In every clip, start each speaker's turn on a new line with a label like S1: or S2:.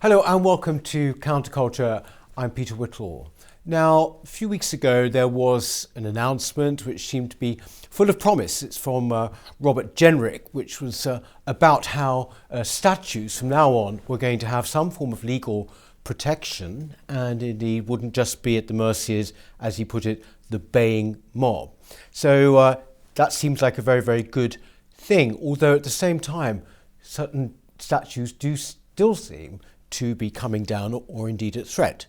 S1: Hello and welcome to Counterculture. I'm Peter Whittle. Now, a few weeks ago there was an announcement which seemed to be full of promise. It's from Robert Jenrick, which was about how statues from now on were going to have some form of legal protection and indeed wouldn't just be at the mercy, as he put it, the baying mob. So that seems like a very, very good thing, although at the same time certain statues do still seem to be coming down or indeed at threat.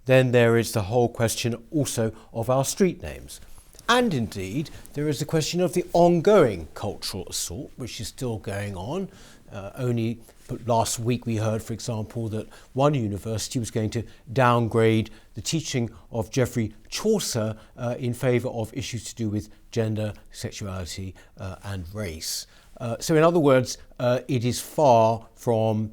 S1: Then there is the whole question also of our street names. And indeed, there is the question of the ongoing cultural assault, which is still going on. Only last week we heard, for example, that one university was going to downgrade the teaching of Geoffrey Chaucer in favour of issues to do with gender, sexuality and race. So in other words, it is far from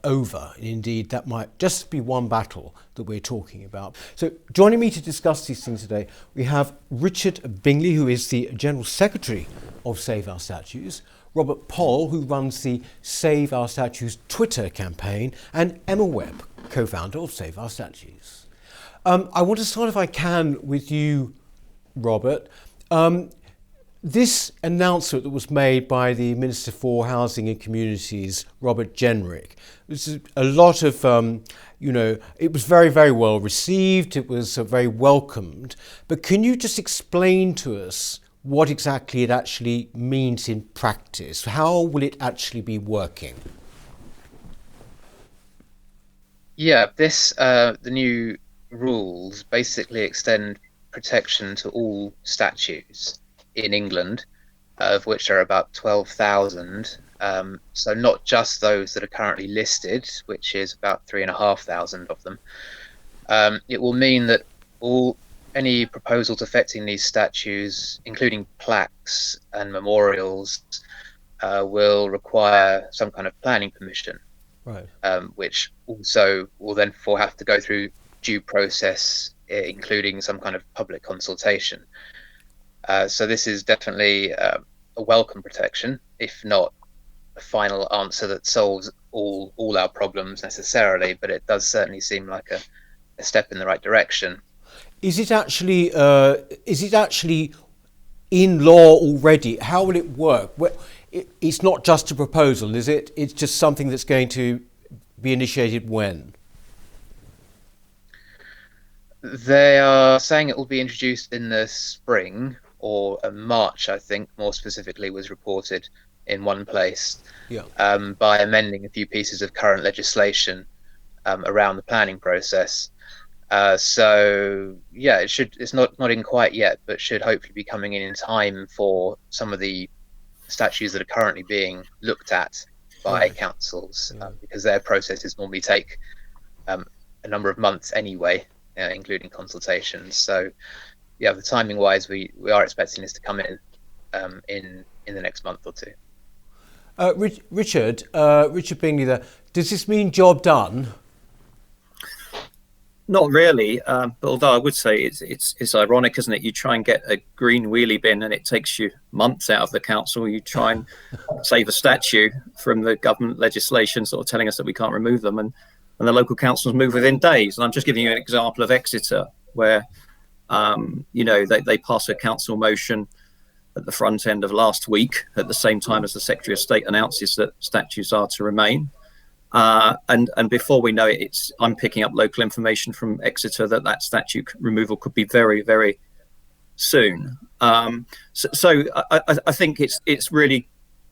S1: over. Indeed, that might just be one battle that we're talking about. So joining me to discuss these things today, we have Richard Bingley, who is the General Secretary of Save Our Statues, Robert Poll, who runs the Save Our Statues Twitter campaign, and Emma Webb, co-founder of Save Our Statues. I want to start, if I can, with you, Robert. This announcement that was made by the Minister for Housing and Communities, Robert Jenrick, was a lot of, it was very, very well received. It was very welcomed. But can you just explain to us what exactly it actually means in practice? How will it actually be working?
S2: Yeah, the new rules basically extend protection to all statues in England, of which there are about 12,000. So not just those that are currently listed, which is about 3,500 of them. It will mean that any proposals affecting these statues, including plaques and memorials, will require some kind of planning permission,
S1: right?
S2: Which also will then have to go through due process, including some kind of public consultation. So this is definitely a welcome protection, if not a final answer that solves all our problems necessarily, but it does certainly seem like a step in the right direction.
S1: Is it actually in law already? How will it work? It's not just a proposal, is it? It's just something that's going to be initiated when?
S2: They are saying it will be introduced in the spring, or March, I think, more specifically, was reported in one place, by amending a few pieces of current legislation around the planning process. So yeah, it's not in quite yet, but should hopefully be coming in time for some of the statues that are currently being looked at by councils, because their processes normally take a number of months anyway, including consultations. So yeah, the timing wise, we are expecting this to come in the next month or two.
S1: Richard Bingley there, does this mean job done?
S3: Not really, but although I would say it's ironic, isn't it? You try and get a green wheelie bin and it takes you months out of the council. You try and save a statue from the government legislation sort of telling us that we can't remove them, and the local councils move within days. And I'm just giving you an example of Exeter, where they passed a council motion at the front end of last week, at the same time as the Secretary of State announces that statues are to remain. And before we know it, I'm picking up local information from Exeter that statue removal could be very, very soon. So I think it's really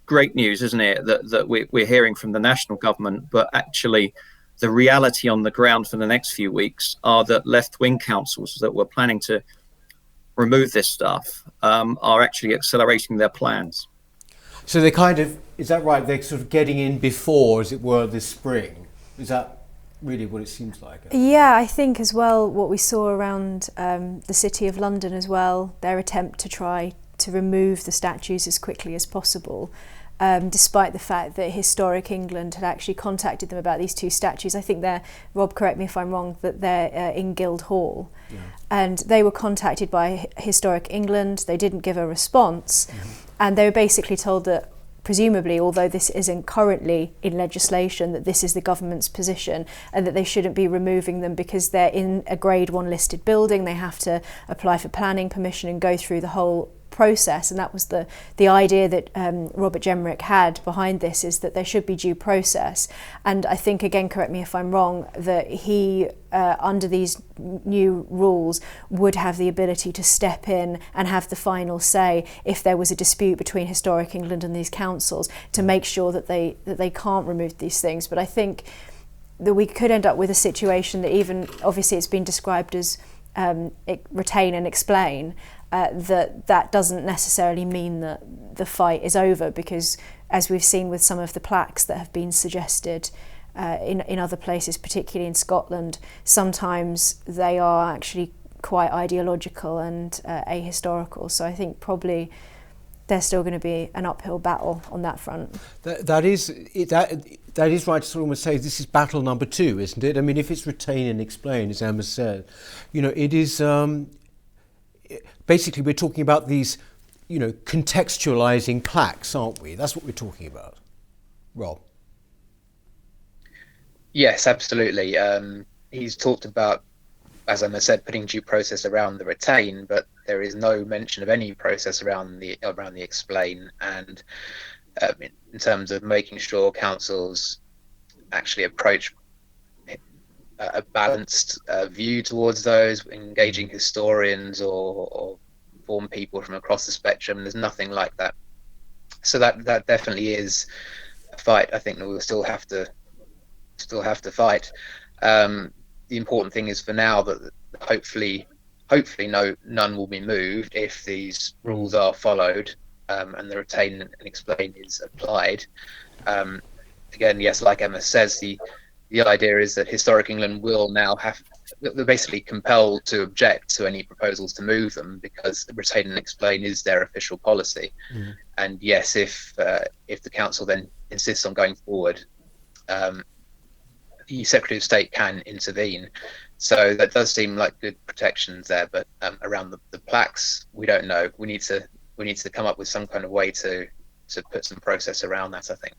S3: great news, isn't it, that we're hearing from the national government, but actually the reality on the ground for the next few weeks are that left-wing councils that were planning to remove this stuff are actually accelerating their plans.
S1: So they is that right? They're sort of getting in before, as it were, this spring. Is that really what it seems like?
S4: Yeah, I think as well what we saw around the City of London as well, their attempt to try to remove the statues as quickly as possible. Despite the fact that Historic England had actually contacted them about these two statues. I think Rob, correct me if I'm wrong, that they're in Guildhall. Yeah. And they were contacted by Historic England. They didn't give a response. Mm-hmm. And they were basically told that presumably, although this isn't currently in legislation, that this is the government's position and that they shouldn't be removing them because they're in a Grade 1 listed building. They have to apply for planning permission and go through the whole process, and that was the idea that Robert Jenrick had behind this, is that there should be due process. And I think, again, correct me if I'm wrong, that he under these new rules would have the ability to step in and have the final say if there was a dispute between Historic England and these councils, to make sure that they can't remove these things. But I think that we could end up with a situation that, even obviously it's been described as retain and explain, that doesn't necessarily mean that the fight is over, because as we've seen with some of the plaques that have been suggested in other places, particularly in Scotland, sometimes they are actually quite ideological and ahistorical. So I think probably there's still going to be an uphill battle on that front.
S1: That is right to almost say this is battle number 2, isn't it? I mean, if it's retain and explain, as Emma said, it is basically we're talking about these, contextualizing plaques, aren't we? That's what we're talking about. Rob?
S2: Yes, absolutely. He's talked about, as Emma said, putting due process around the retain, but there is no mention of any process around the explain. And in terms of making sure councils actually approach a balanced view towards those, engaging historians or form people from across the spectrum, there's nothing like that. So that definitely is a fight I think that we'll still have to fight. The important thing is for now that hopefully none will be moved if these rules are followed, and the retain and explain is applied. Again, yes, like Emma says, the idea is that Historic England will now they're basically compelled to object to any proposals to move them, because retain and explain is their official policy. And yes, if the council then insists on going forward, the Secretary of State can intervene. So that does seem like good protections there, but around the plaques, we don't know. We need to come up with some kind of way to put some process around that, I think.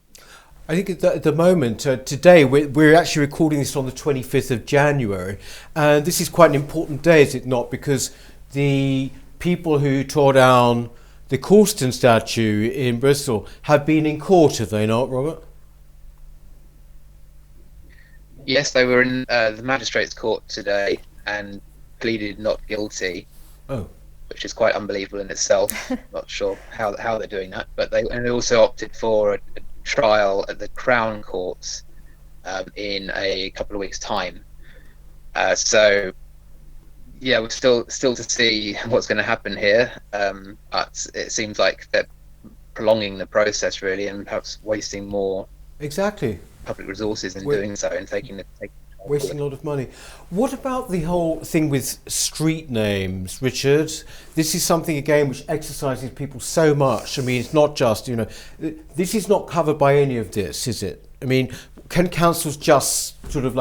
S1: I think at the moment, today, we're actually recording this on the 25th of January, and this is quite an important day, is it not? Because the people who tore down the Colston statue in Bristol have been in court, have they not, Robert?
S2: Yes, they were in the magistrates' court today and pleaded not guilty. Oh. Which is quite unbelievable in itself. Not sure how they're doing that, but they also opted for a trial at the Crown Courts in a couple of weeks' time. So yeah, we're still to see what's going to happen here, but it seems like they're prolonging the process really, and perhaps wasting more public resources in doing so, and taking
S1: wasting a lot of money. What about the whole thing with street names, Richard? This is something, again, which exercises people so much. I mean, it's not just, this is not covered by any of this, is it? I mean, can councils just sort of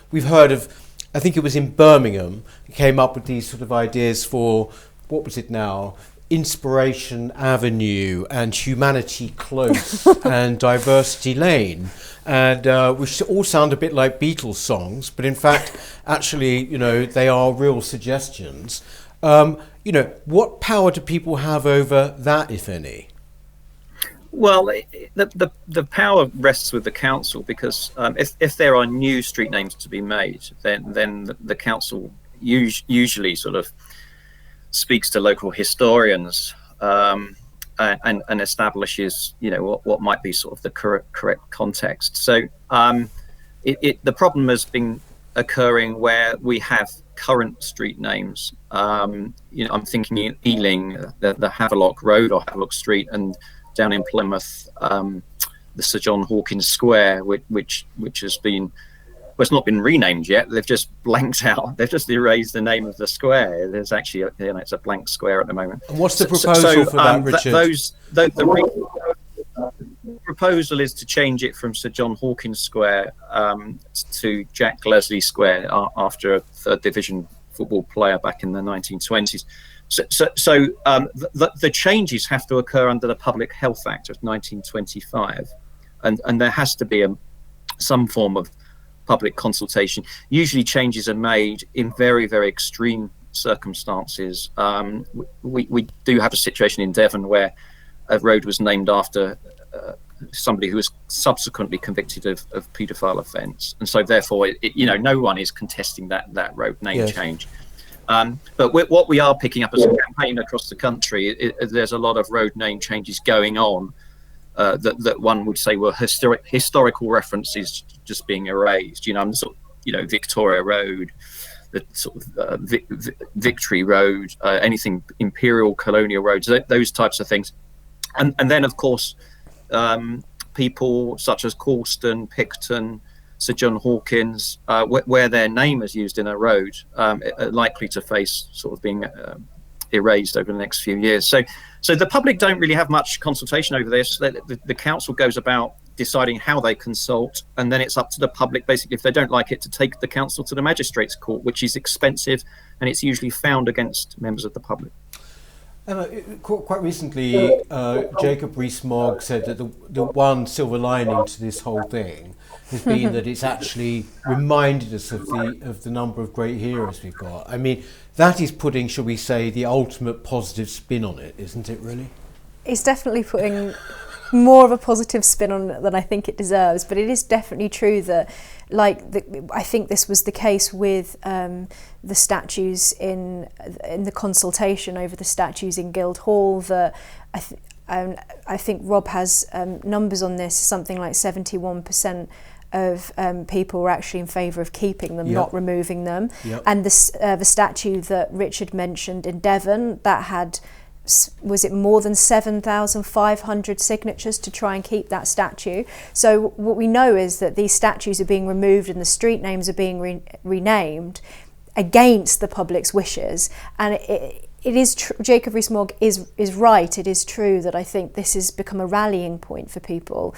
S1: we've heard of, I think it was in Birmingham, came up with these sort of ideas for, what was it now? Inspiration Avenue and Humanity Close and Diversity Lane, and which all sound a bit like Beatles songs, but in fact, actually, they are real suggestions. What power do people have over that, if any?
S3: Well, the power rests with the council, because if there are new street names to be made, then the council usually sort of speaks to local historians and establishes, what might be sort of the correct context. So the problem has been occurring where we have current street names. I'm thinking in Ealing, the Havelock Road or Havelock Street, and down in Plymouth, the Sir John Hawkins Square, which has been. Well, it's not been renamed yet. They've just blanked out. They've just erased the name of the square. There's actually, it's a blank square at the moment.
S1: And what's the proposal for that, Richard?
S3: The proposal is to change it from Sir John Hawkins Square to Jack Leslie Square, after a third division football player back in the 1920s. The changes have to occur under the Public Health Act of 1925, and there has to be some form of public consultation. Usually changes are made in very, very extreme circumstances. We do have a situation in Devon where a road was named after somebody who was subsequently convicted of paedophile offence, and so therefore no one is contesting that road name change. But what we are picking up as a campaign across the country, there's a lot of road name changes going on that one would say were historical references just being erased. Victoria Road, the sort of Victory Road, anything Imperial, Colonial Roads, those types of things. And then, of course, people such as Colston, Picton, Sir John Hawkins, where their name is used in a road, are likely to face sort of being erased over the next few years. So the public don't really have much consultation over this. The council goes about deciding how they consult, and then it's up to the public, basically, if they don't like it, to take the council to the magistrates' court, which is expensive, and it's usually found against members of the public.
S1: Emma, quite recently, Jacob Rees-Mogg said that the one silver lining to this whole thing has been that it's actually reminded us of the number of great heroes we've got. I mean, that is putting, shall we say, the ultimate positive spin on it, isn't it, really? It's
S4: definitely putting more of a positive spin on it than I think it deserves, but it is definitely true that, I think this was the case with the statues in the consultation over the statues in Guildhall, that I think Rob has numbers on this, something like 71% of people were actually in favour of keeping them, not removing them. And the statue that Richard mentioned in Devon, that had, was it more than 7,500 signatures to try and keep that statue? So what we know is that these statues are being removed and the street names are being renamed against the public's wishes. And it is Jacob Rees-Mogg is right. It is true that I think this has become a rallying point for people,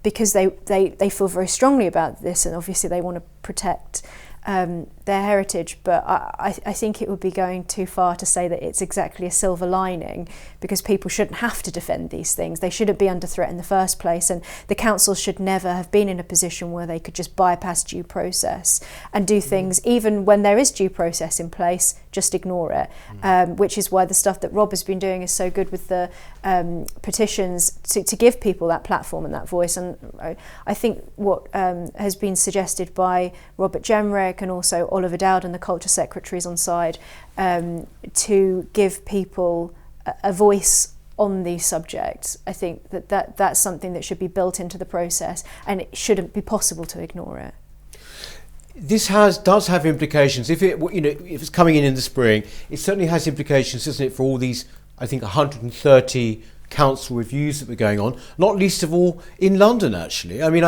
S4: because they feel very strongly about this, and obviously they want to protect their heritage, but I think it would be going too far to say that it's exactly a silver lining, because people shouldn't have to defend these things. They shouldn't be under threat in the first place, and the council should never have been in a position where they could just bypass due process and do things, even when there is due process in place, just ignore it, which is why the stuff that Rob has been doing is so good with the petitions to give people that platform and that voice. And I think what has been suggested by Robert Jenrick and also Oliver Dowd and the Culture Secretaries on side, to give people a voice on these subjects, I think that's something that should be built into the process, and it shouldn't be possible to ignore it.
S1: This does have implications. If it's coming in the spring, it certainly has implications, doesn't it, for all these, I think, 130 council reviews that were going on, not least of all in London, actually. I mean,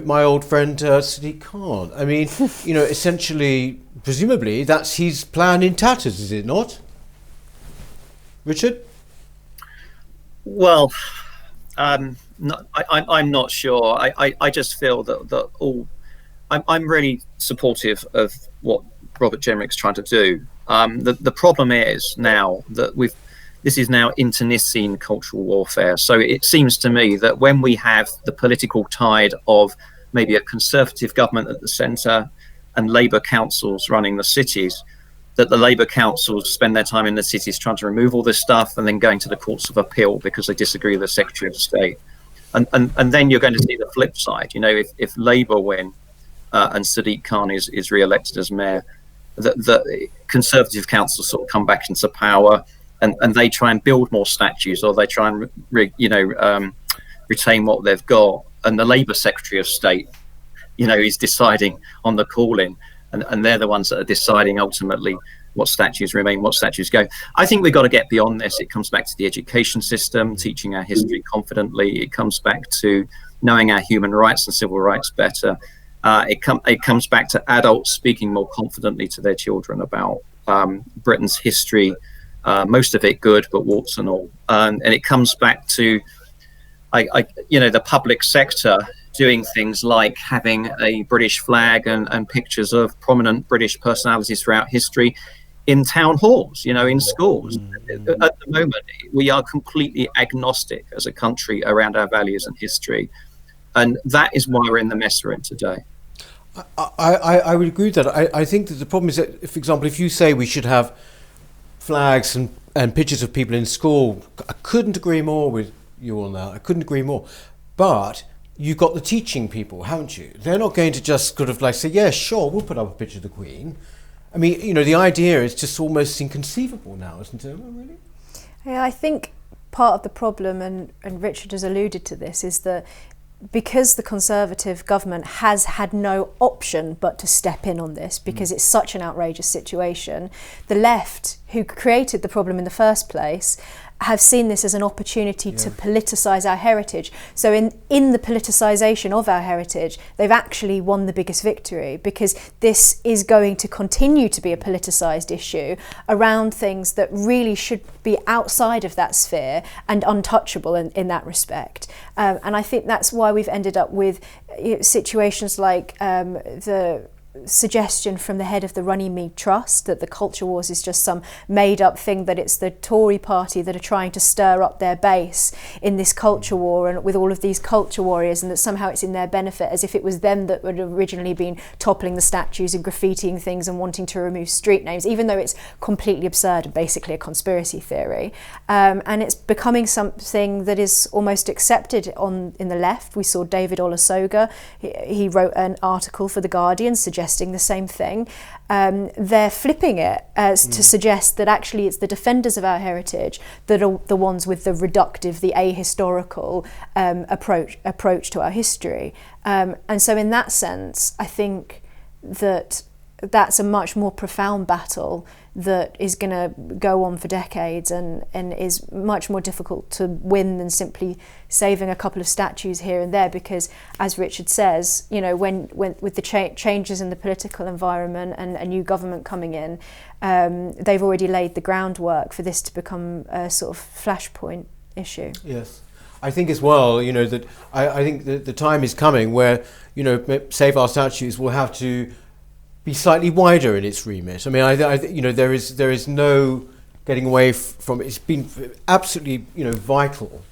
S1: my old friend Sadiq Khan. I mean, essentially, presumably, that's his plan in tatters, is it not? Richard?
S3: Well, I'm not sure. I just feel that all. I'm really supportive of what Robert Jenrick's trying to do. The problem is now that this is now internecine cultural warfare. So it seems to me that when we have the political tide of maybe a Conservative government at the centre and Labour councils running the cities, that the Labour councils spend their time in the cities trying to remove all this stuff and then going to the courts of appeal because they disagree with the Secretary of State. And then you're going to see the flip side. If Labour win and Sadiq Khan is re-elected as mayor, the Conservative councils sort of come back into power, and they try and build more statues, or they try and retain what they've got, and the Labour Secretary of State is deciding on the call-in, and they're the ones that are deciding ultimately what statues remain, what statues go. I think we've got to get beyond this. It comes back to the education system, teaching our history confidently. It comes back to knowing our human rights and civil rights better. It comes back to adults speaking more confidently to their children about Britain's history, most of it good, but warts and all. And it comes back to, the public sector doing things like having a British flag and pictures of prominent British personalities throughout history. in town halls, in schools. At the moment, we are completely agnostic as a country around our values and history. And that is why we're in the mess we're in today.
S1: I would agree with that. I think that the problem is that, for example, if you say we should have flags and pictures of people in school, I couldn't agree more with you on that. I couldn't agree more. But you've got the teaching people, haven't you? They're not going to just sort of like say, yeah, sure, we'll put up a picture of the Queen. I mean, the idea is just almost inconceivable now, isn't it? Really?
S4: Yeah, I think part of the problem, and Richard has alluded to this, is that because the Conservative government has had no option but to step in on this, because it's such an outrageous situation, the left, who created the problem in the first place, have seen this as an opportunity to politicise our heritage. So in the politicisation of our heritage, they've actually won the biggest victory, because this is going to continue to be a politicised issue around things that really should be outside of that sphere and untouchable in that respect. And I think that's why we've ended up with situations like the suggestion from the head of the Runnymede Trust that the culture wars is just some made up thing, that it's the Tory party that are trying to stir up their base in this culture war and with all of these culture warriors, and that somehow it's in their benefit, as if it was them that would have originally been toppling the statues and graffitiing things and wanting to remove street names, even though it's completely absurd and basically a conspiracy theory. And it's becoming something that is almost accepted in the left. We saw David Olusoga, he wrote an article for The Guardian suggesting the same thing. They're flipping it to suggest that actually it's the defenders of our heritage that are the ones with the reductive, the ahistorical approach to our history. And so in that sense, I think that that's a much more profound battle that is going to go on for decades and is much more difficult to win than simply saving a couple of statues here and there, because, as Richard says, when with the changes in the political environment and a new government coming in, they've already laid the groundwork for this to become a sort of flashpoint issue.
S1: Yes. I think as well, that I think that the time is coming where, Save Our Statues will have to be slightly wider in its remit. I mean, there is no getting away from it. It's been absolutely, vital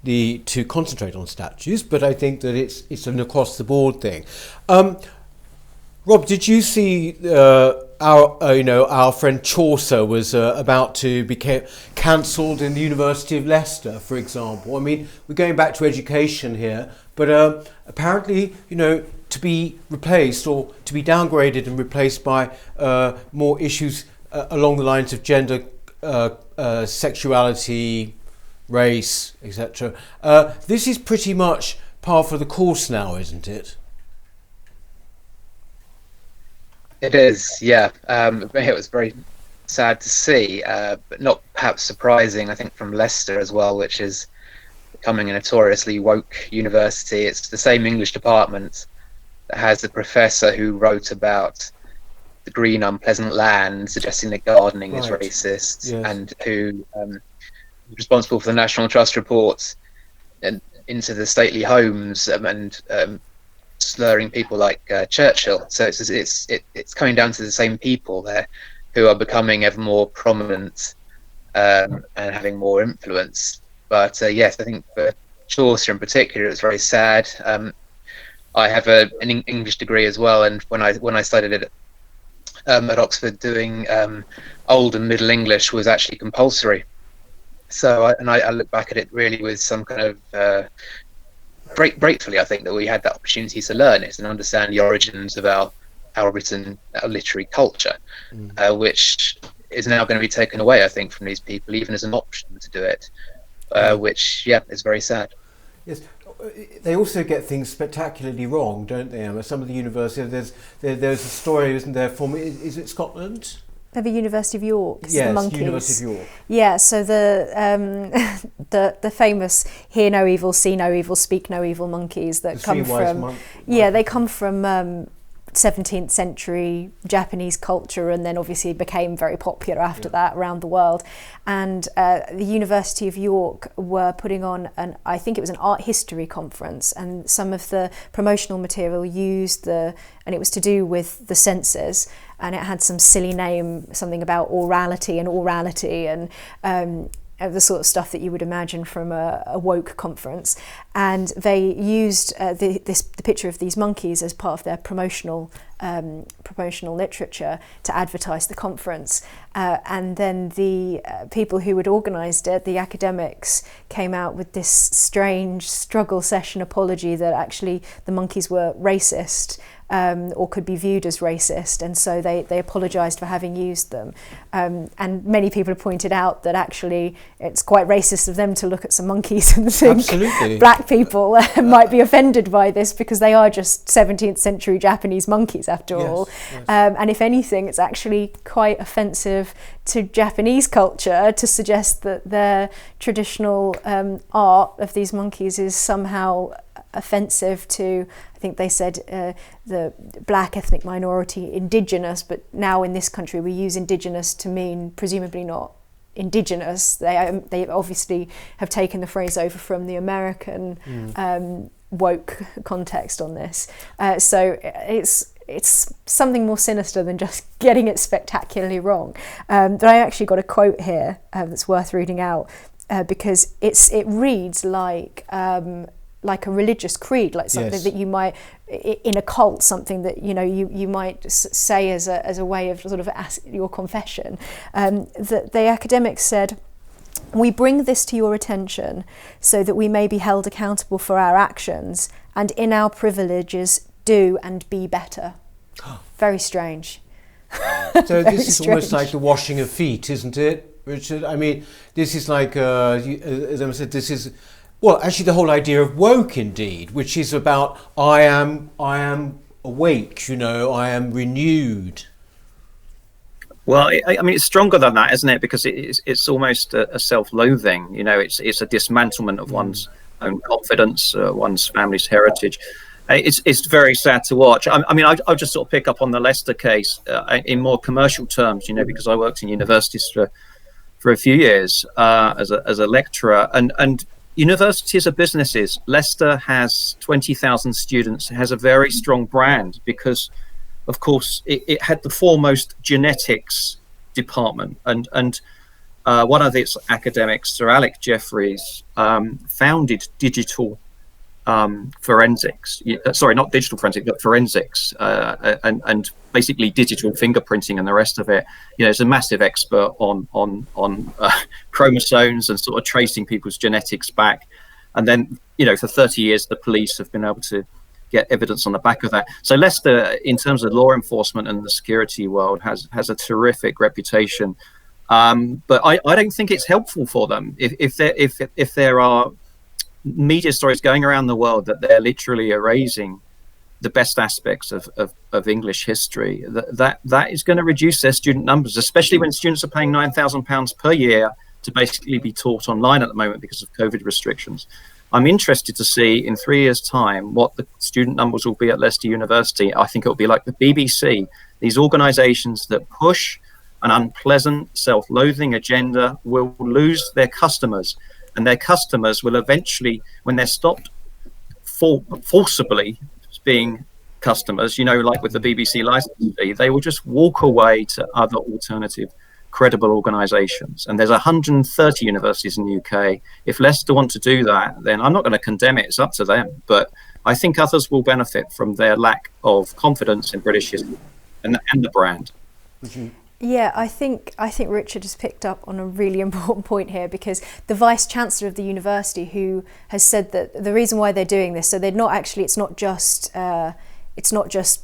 S1: to concentrate on statues, but I think that it's an across the board thing. Rob, did you see our friend Chaucer was about to be cancelled in the University of Leicester, for example? I mean, we're going back to education here, but apparently, to be replaced or to be downgraded and replaced by more issues along the lines of gender, sexuality, race, etc. This is pretty much par for the course now, isn't it?
S2: It is, yeah. It was very sad to see, but not perhaps surprising, I think, from Leicester as well, which is becoming a notoriously woke university. It's the same English department that has the professor who wrote about the green unpleasant land, suggesting that gardening is racist, yes, and who was responsible for the National Trust reports and into the stately homes and slurring people like Churchill. So it's coming down to the same people there who are becoming ever more prominent and having more influence. But yes, I think for Chaucer in particular, it's very sad. I have an English degree as well, and when I studied it at Oxford, doing Old and Middle English was actually compulsory. So I look back at it really with some kind of gratefully, I think, that we had that opportunity to learn it and understand the origins of our written literary culture, which is now going to be taken away, I think, from these people, even as an option to do it, which is very sad. Yes.
S1: They also get things spectacularly wrong, don't they, Emma? Some of the universities, there's a story, isn't there, from, is it Scotland?
S4: Of the University of York,
S1: yes,
S4: the monkeys.
S1: University of York.
S4: Yeah, so the famous hear no evil, see no evil, speak no evil monkeys that come from they come from 17th century Japanese culture, and then obviously became very popular after that around the world. And the University of York were putting on I think it was an art history conference, and some of the promotional material used and it was to do with the census, and it had some silly name, something about orality and the sort of stuff that you would imagine from a woke conference. And they used the picture of these monkeys as part of their promotional literature to advertise the conference. And then the people who had organised it, the academics, came out with this strange struggle session apology that actually the monkeys were racist, or could be viewed as racist, and so they apologised for having used them. And many people have pointed out that actually it's quite racist of them to look at some monkeys and think black people might be offended by this, because they are just 17th century Japanese monkeys after all. Yes. And if anything, it's actually quite offensive to Japanese culture to suggest that their traditional art of these monkeys is somehow offensive to, I think they said, the black ethnic minority, indigenous, but now in this country we use indigenous to mean presumably not indigenous. They obviously have taken the phrase over from the American woke context on this. So it's something more sinister than just getting it spectacularly wrong. But I actually got a quote here that's worth reading out, because it reads like a religious creed, like something that you might, in a cult, something that you might say as a way of sort of ask your confession. That the academics said, "We bring this to your attention so that we may be held accountable for our actions, and in our privileges do and be better." Very strange.
S1: So this is almost like the washing of feet, isn't it, Richard? I mean, this is like, as I said, this is, well, actually the whole idea of woke, indeed, which is about I am awake, I am renewed.
S3: Well, I mean, it's stronger than that, isn't it? Because it's almost a self-loathing. It's a dismantlement of one's own confidence, one's family's heritage. It's very sad to watch. I mean, I'll just sort of pick up on the Leicester case in more commercial terms, because I worked in universities for a few years as a lecturer, and universities are businesses. Leicester has 20,000 students, has a very strong brand because, of course, it had the foremost genetics department, and one of its academics, Sir Alec Jeffreys, founded digital forensics. Sorry, not digital forensics, but forensics, and basically digital fingerprinting and the rest of it. Is a massive expert on chromosomes and sort of tracing people's genetics back. And then, for 30 years, the police have been able to get evidence on the back of that. So Leicester, in terms of law enforcement and the security world, has a terrific reputation. But I don't think it's helpful for them if there are media stories going around the world that they're literally erasing the best aspects of English history. That is going to reduce their student numbers, especially when students are paying £9,000 per year to basically be taught online at the moment because of COVID restrictions. I'm interested to see in 3 years' time what the student numbers will be at Leicester University. I think it will be like the BBC, these organisations that push an unpleasant, self-loathing agenda will lose their customers. And their customers will eventually, when they're stopped forcibly being customers, like with the BBC licence fee, they will just walk away to other alternative, credible organisations. And there's 130 universities in the UK. If Leicester want to do that, then I'm not going to condemn it. It's up to them. But I think others will benefit from their lack of confidence in British history and the brand.
S1: Mm-hmm.
S4: Yeah, I think Richard has picked up on a really important point here, because the Vice Chancellor of the university, who has said that the reason why they're doing this, so they're not actually, it's not just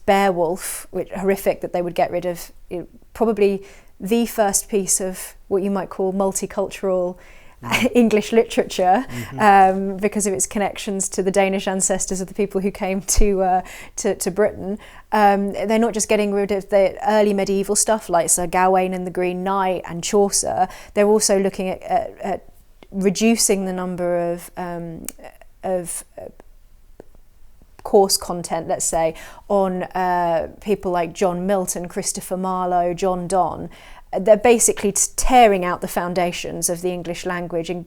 S4: Beowulf, which horrific that they would get rid of, probably the first piece of what you might call multicultural English literature, because of its connections to the Danish ancestors of the people who came to Britain. They're not just getting rid of the early medieval stuff like Sir Gawain and the Green Knight and Chaucer. They're also looking at reducing the number of course content, let's say, on people like John Milton, Christopher Marlowe, John Donne. They're basically tearing out the foundations of the English language and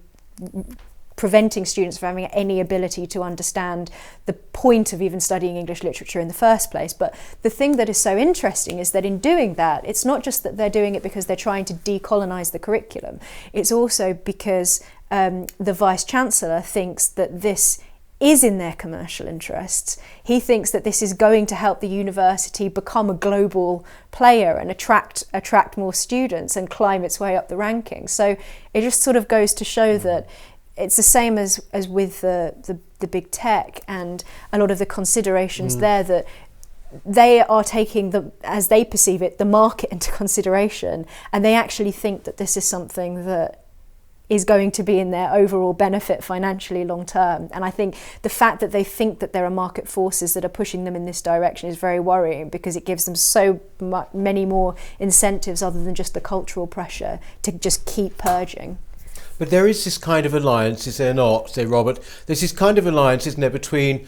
S4: preventing students from having any ability to understand the point of even studying English literature in the first place. But the thing that is so interesting is that in doing that, it's not just that they're doing it because they're trying to decolonise the curriculum. It's also because the Vice-Chancellor thinks that this is in their commercial interests. He thinks that this is going to help the university become a global player and attract more students and climb its way up the rankings. So it just sort of goes to show that it's the same as with the big tech and a lot of the considerations there, that they are taking as they perceive it, the market into consideration, and they actually think that this is something that is going to be in their overall benefit financially long term. And I think the fact that they think that there are market forces that are pushing them in this direction is very worrying, because it gives them so many more incentives other than just the cultural pressure to just keep purging.
S1: But there is this kind of alliance, is there not, say Robert? There's this kind of alliance, isn't there, between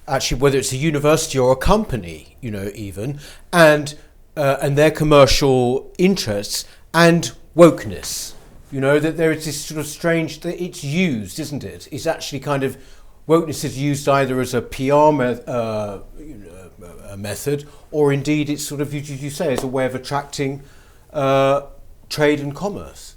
S1: actually whether it's a university or a company, even, and their commercial interests and wokeness. That there is this sort of strange, that it's used, isn't it? It's actually kind of, wokeness is used either as a PR method, or indeed it's sort of, you say, as a way of attracting trade and commerce.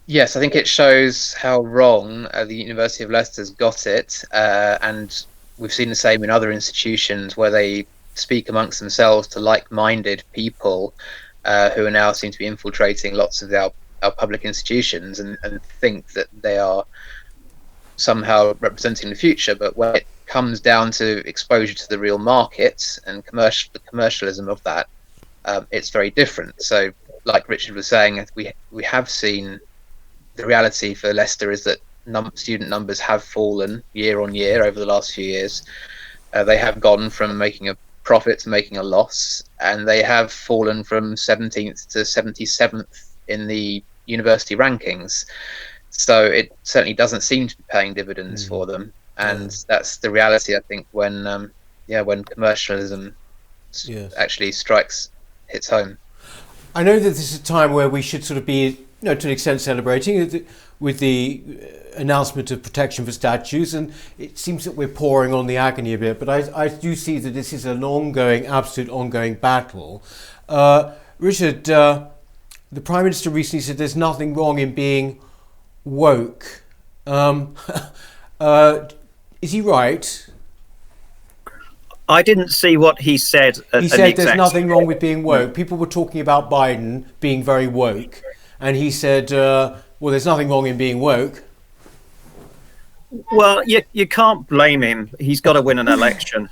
S2: Yes, I think it shows how wrong the University of Leicester's got it, and we've seen the same in other institutions where they speak amongst themselves to like-minded people who are now seem to be infiltrating lots of our public institutions and think that they are somehow representing the future. But when it comes down to exposure to the real market and the commercialism of that, it's very different. So like Richard was saying, we have seen the reality for Leicester is that student numbers have fallen year on year over the last few years. They have gone from making a profit to making a loss, and they have fallen from 17th to 77th in the university rankings. So it certainly doesn't seem to be paying dividends for them, and that's the reality, I think, when commercialism actually hits home.
S1: I know that this is a time where we should sort of be, to an extent, celebrating with the announcement of protection for statues, and it seems that we're pouring on the agony a bit, but I do see that this is an absolute ongoing battle. Richard, the Prime Minister recently said there's nothing wrong in being woke. Is he right?
S3: I didn't see what he said.
S1: He said there's nothing wrong with being woke. People were talking about Biden being very woke, and he said, well, there's nothing wrong in being woke.
S3: Well, you can't blame him. He's got to win an election.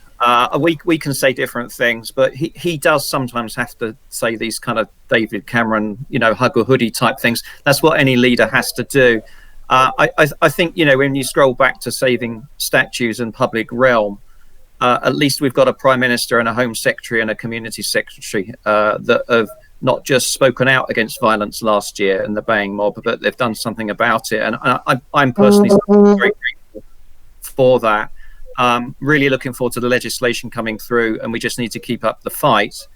S3: We can say different things, but he does sometimes have to say these kind of David Cameron, hug a hoodie type things. That's what any leader has to do. I think, when you scroll back to saving statues and public realm, at least we've got a Prime Minister and a Home Secretary and a Communities Secretary that have not just spoken out against violence last year and the baying mob, but they've done something about it. And I'm personally very grateful for that. Really looking forward to the legislation coming through, and we just need to keep up the fight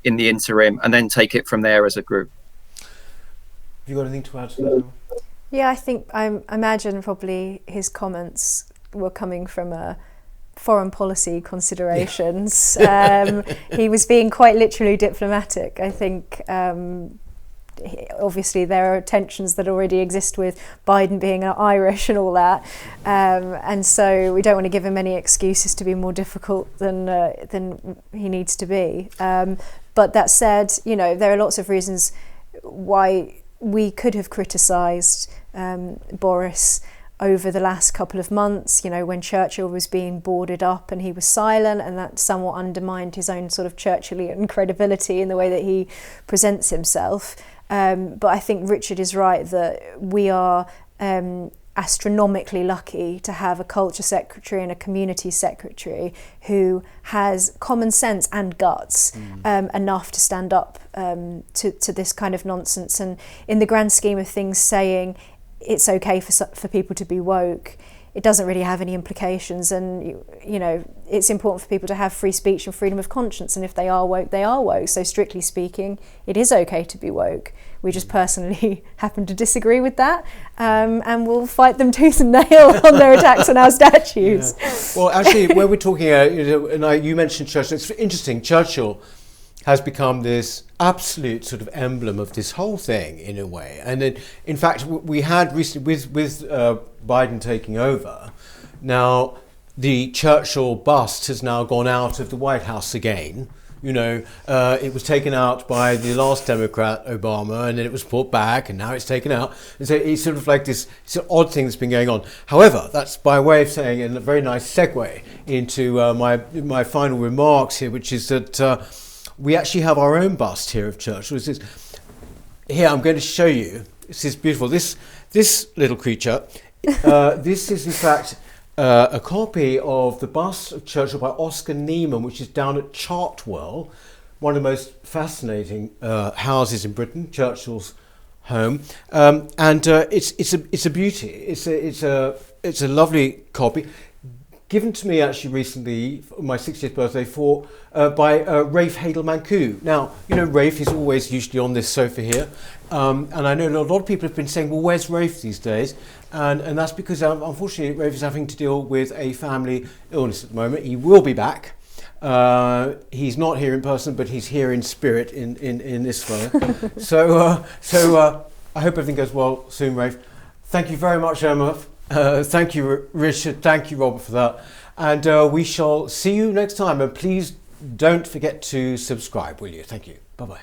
S3: in the interim and then take it from there as a group.
S1: Have you got anything to add to that?
S4: Yeah, I imagine probably his comments were coming from foreign policy considerations. He was being quite literally diplomatic. I think obviously there are tensions that already exist with Biden being Irish and all that, and so we don't want to give him any excuses to be more difficult than he needs to be. But that said, there are lots of reasons why we could have criticised Boris over the last couple of months, when Churchill was being boarded up and he was silent, and that somewhat undermined his own sort of Churchillian credibility in the way that he presents himself. But I think Richard is right that we are astronomically lucky to have a culture secretary and a community secretary who has common sense and guts enough to stand up to this kind of nonsense. And in the grand scheme of things, saying it's okay for people to be woke it doesn't really have any implications, and you know, it's important for people to have free speech and freedom of conscience, and if they are woke, they are woke. So strictly speaking, it is okay to be woke. We just personally happen to disagree with that, and we'll fight them tooth and nail on their attacks on our statues.
S1: Yeah. Well, actually, when we're talking, you mentioned Churchill. It's interesting. Churchill has become this absolute sort of emblem of this whole thing in a way. And in fact, we had recently, with Biden taking over, now the Churchill bust has now gone out of the White House again. You know, it was taken out by the last Democrat, Obama, and then it was brought back, and now it's taken out. And so it's sort of like this odd thing that's been going on. However, that's by way of saying, and a very nice segue into my final remarks here, which is that we actually have our own bust here of Churchill. Here, I'm going to show you. This is beautiful. This little creature. This is in fact a copy of the bust of Churchill by Oscar Niemann, which is down at Chartwell, one of the most fascinating houses in Britain, Churchill's home, and it's a beauty. It's a lovely copy, given to me actually recently for my 60th birthday by Rafe Hadel-Mancou. Now, you know, Rafe is always usually on this sofa here, and I know a lot of people have been saying, well, where's Rafe these days? And that's because unfortunately Rafe is having to deal with a family illness at the moment. He will be back. He's not here in person, but he's here in spirit in this photo. So I hope everything goes well soon, Rafe. Thank you very much, Emma. Thank you, Richard. Thank you, Robert, for that. And we shall see you next time. And please don't forget to subscribe, will you? Thank you. Bye-bye.